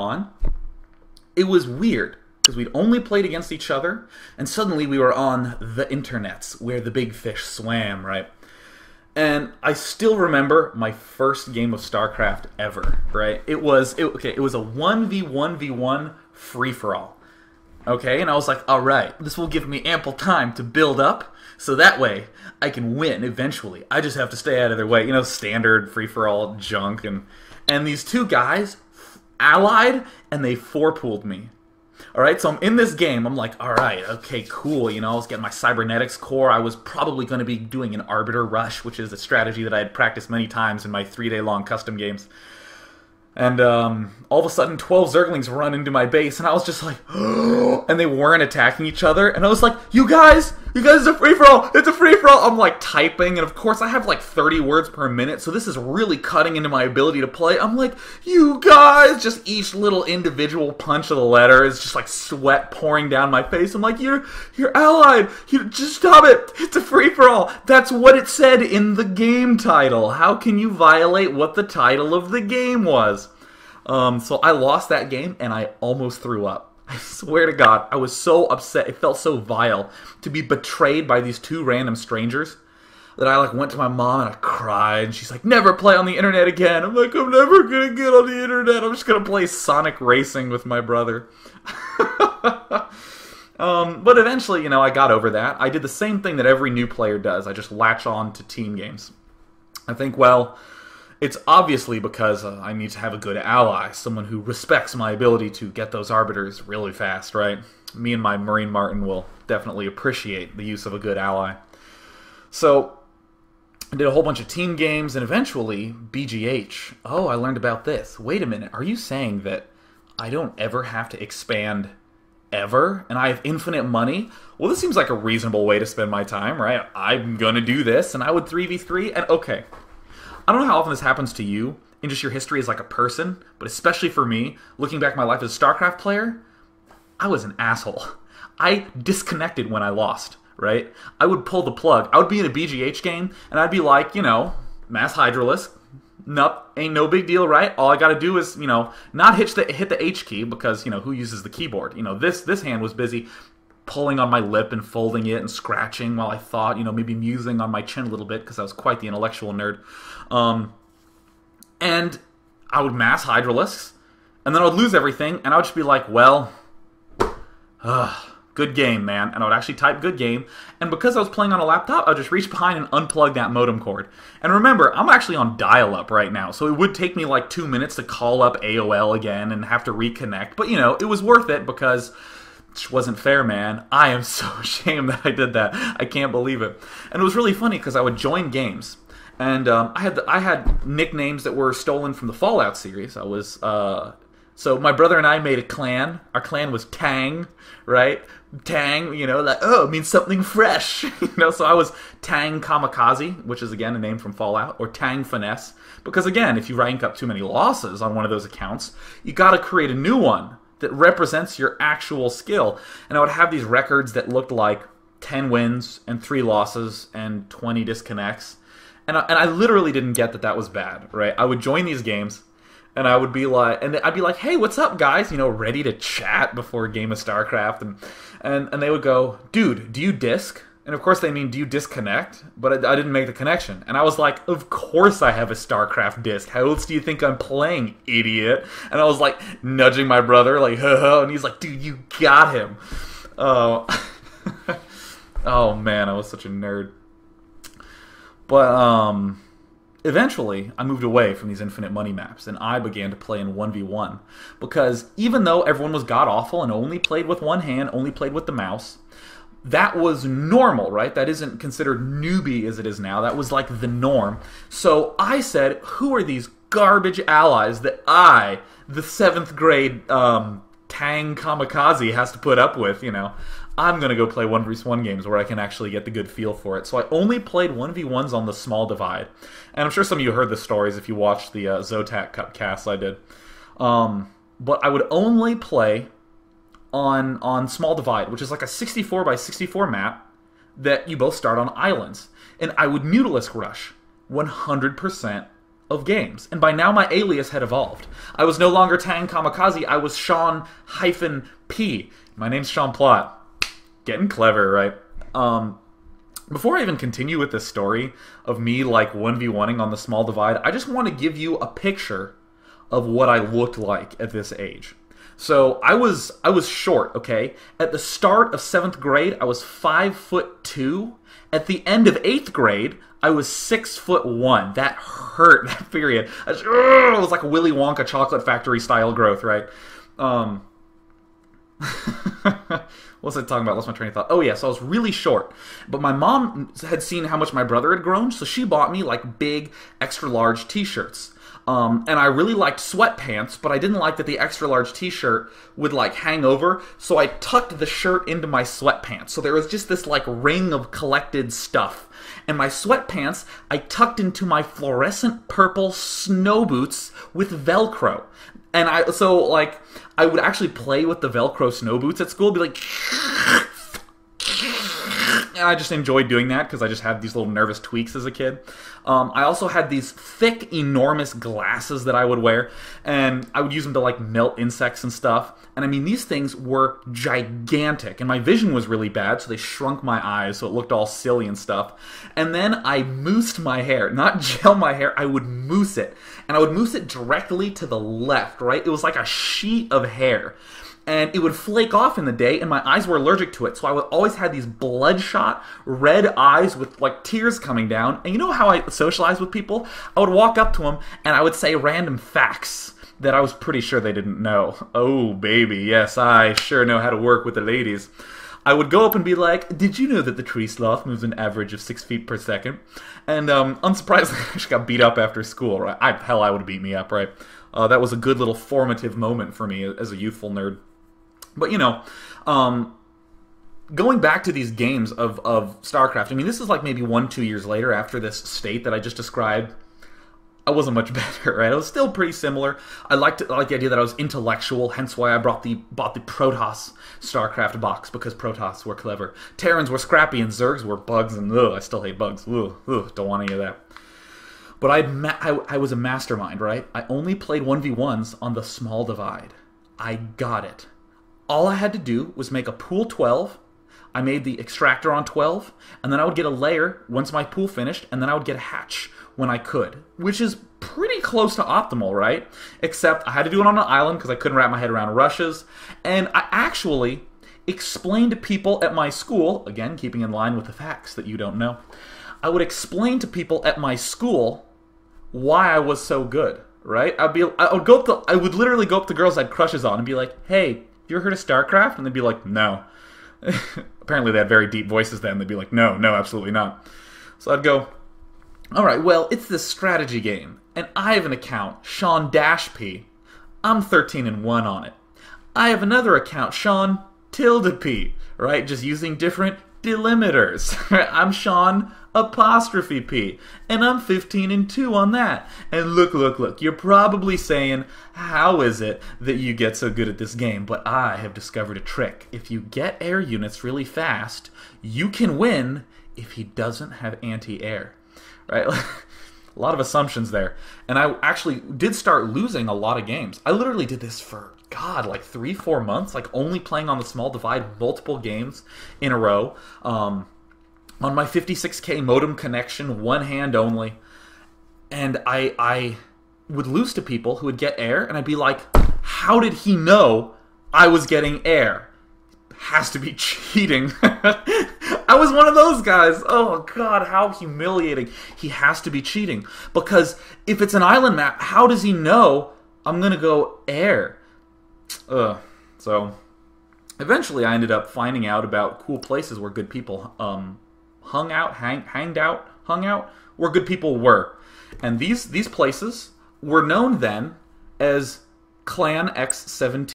on, it was weird because we'd only played against each other, and suddenly we were on the internets where the big fish swam, right? And I still remember my first game of StarCraft ever, right? It was a 1v1v1 free-for-all. Okay, and I was like, alright, this will give me ample time to build up, so that way I can win eventually. I just have to stay out of their way. You know, standard free-for-all junk. And these two guys allied, and they four-pooled me. Alright, so I'm in this game, I'm like, alright, okay, cool, you know, I was getting my cybernetics core, I was probably going to be doing an Arbiter Rush, which is a strategy that I had practiced many times in my 3-day-long custom games. And all of a sudden, 12 Zerglings run into my base, and I was just like, and they weren't attacking each other, and I was like, you guys, it's a free-for-all, it's a free-for-all. I'm like typing, and of course I have like 30 words per minute, so this is really cutting into my ability to play. I'm like, you guys, just each little individual punch of the letter is just like sweat pouring down my face. I'm like, you're allied, just stop it, it's a free-for-all. That's what it said in the game title. How can you violate what the title of the game was? So I lost that game, and I almost threw up. I swear to God, I was so upset. It felt so vile to be betrayed by these two random strangers that I like went to my mom and I cried. And she's like, never play on the internet again. I'm like, I'm never going to get on the internet. I'm just going to play Sonic Racing with my brother. But eventually, you know, I got over that. I did the same thing that every new player does. I just latch on to team games. I think, well, it's obviously because I need to have a good ally, someone who respects my ability to get those arbiters really fast, right? Me and my Marine Martin will definitely appreciate the use of a good ally. So I did a whole bunch of team games, and eventually BGH. Oh, I learned about this. Wait a minute, are you saying that I don't ever have to expand ever, and I have infinite money? Well, this seems like a reasonable way to spend my time, right? I'm gonna do this, and I would 3v3, and okay. I don't know how often this happens to you in just your history as like a person, but especially for me, looking back at my life as a StarCraft player, I was an asshole. I disconnected when I lost, right? I would pull the plug. I would be in a BGH game, and I'd be like, you know, Mass Hydralisk. Nope, ain't no big deal, right? All I gotta do is, you know, not hit the H key, because, you know, who uses the keyboard? You know, this hand was busy pulling on my lip and folding it and scratching while I thought, you know, maybe musing on my chin a little bit, because I was quite the intellectual nerd. And I would mass Hydralisks, and then I would lose everything, and I would just be like, well, good game, man. And I would actually type good game, and because I was playing on a laptop, I would just reach behind and unplug that modem cord. And remember, I'm actually on dial-up right now, so it would take me like 2 minutes to call up AOL again and have to reconnect, but, you know, it was worth it because it wasn't fair, man. I am so ashamed that I did that. I can't believe it. And it was really funny because I would join games, and I had nicknames that were stolen from the Fallout series. I was so my brother and I made a clan. Our clan was Tang, right? Tang, you know, like, oh, it means something fresh. You know, so I was Tang Kamikaze, which is again a name from Fallout, or Tang Finesse, because again, if you rank up too many losses on one of those accounts, you got to create a new one that represents your actual skill. And I would have these records that looked like 10 wins and 3 losses and 20 disconnects. And I literally didn't get that was bad, right? I would join these games, and I would be like, and I'd be like, hey, what's up, guys? You know, ready to chat before a game of StarCraft. And they would go, dude, do you disc? And of course they mean, do you disconnect? But I didn't make the connection. And I was like, of course I have a StarCraft disc. How else do you think I'm playing, idiot? And I was like, nudging my brother, like, and he's like, dude, you got him. Oh, oh man, I was such a nerd. But eventually, I moved away from these infinite money maps, and I began to play in 1v1. Because even though everyone was god-awful and only played with one hand, only played with the mouse, that was normal, right? That isn't considered newbie as it is now. That was like the norm. So I said, who are these garbage allies that I, the 7th grade Tang Kamikaze, has to put up with, you know? I'm going to go play 1v1 games where I can actually get the good feel for it. So I only played 1v1s on the Small Divide. And I'm sure some of you heard the stories if you watched the Zotac Cup casts I did. But I would only play on Small Divide, which is like a 64 by 64 map that you both start on islands. And I would Mutalisk Rush 100% of games. And by now my alias had evolved. I was no longer Tang Kamikaze, I was Sean-P. My name's Sean Plott. Getting clever, right? Before I even continue with this story of me like 1v1ing on the small divide, I just want to give you a picture of what I looked like at this age. So I was short, okay? At the start of 7th grade, I was 5'2". At the end of 8th grade, I was 6'1". That hurt, that period. It was like a Willy Wonka chocolate factory style growth, right? What was I talking about? Lost my train of thought. Oh yeah, so I was really short. But my mom had seen how much my brother had grown, so she bought me like big, extra large t-shirts. And I really liked sweatpants, but I didn't like that the extra large t-shirt would like hang over, so I tucked the shirt into my sweatpants. So there was just this like ring of collected stuff. And my sweatpants, I tucked into my fluorescent purple snow boots with Velcro. And I would actually play with the Velcro snow boots at school, be like, and I just enjoyed doing that because I just had these little nervous tweaks as a kid. I also had these thick, enormous glasses that I would wear, and I would use them to like melt insects and stuff. And I mean, these things were gigantic, and my vision was really bad, so they shrunk my eyes, so it looked all silly and stuff. And then I moussed my hair, not gel my hair, I would mousse it. And I would mousse it directly to the left, right? It was like a sheet of hair. And it would flake off in the day, and my eyes were allergic to it, so I would always have these bloodshot red eyes with like tears coming down. And you know how I socialize with people? I would walk up to them, and I would say random facts that I was pretty sure they didn't know. Oh, baby, yes, I sure know how to work with the ladies. I would go up and be like, did you know that the tree sloth moves an average of 6 feet per second? And unsurprisingly, I just got beat up after school, right? Hell, I would have beat me up, right? That was a good little formative moment for me as a youthful nerd. But, you know, going back to these games of StarCraft, I mean, this is like maybe 1-2 years later after this state that I just described. I wasn't much better, right? I was still pretty similar. I liked the idea that I was intellectual, hence why I bought the Protoss StarCraft box, because Protoss were clever. Terrans were scrappy, and Zergs were bugs, and I still hate bugs. Don't want any of that. But I was a mastermind, right? I only played 1v1s on the small divide. I got it. All I had to do was make a pool 12. I made the extractor on 12, and then I would get a layer once my pool finished, and then I would get a hatch when I could, which is pretty close to optimal, right? Except I had to do it on an island because I couldn't wrap my head around rushes, and I actually explained to people at my school, again, keeping in line with the facts that you don't know, I would explain to people at my school why I was so good, right? I would literally go up to girls I had crushes on and be like, hey, you ever heard of StarCraft? And they'd be like, no. Apparently they had very deep voices then. They'd be like, no, absolutely not. So I'd go, all right, well, it's this strategy game, and I have an account, Sean-P. I'm 13-1 on it. I have another account, Sean-P, right? Just using different delimiters. I'm Sean''P, and I'm 15-2 on that. And look, you're probably saying, how is it that you get so good at this game? But I have discovered a trick. If you get air units really fast, you can win if he doesn't have anti-air. Right? A lot of assumptions there. And I actually did start losing a lot of games. I literally did this for, God, like 3-4 months, like only playing on the small divide multiple games in a row. On my 56K modem connection, one hand only. And I would lose to people who would get air, and I'd be like, how did he know I was getting air? Has to be cheating. I was one of those guys. Oh, God, how humiliating. He has to be cheating. Because if it's an island map, how does he know I'm going to go air? So, eventually I ended up finding out about cool places where good people hung out, where good people were. And these places were known then as Clan X17.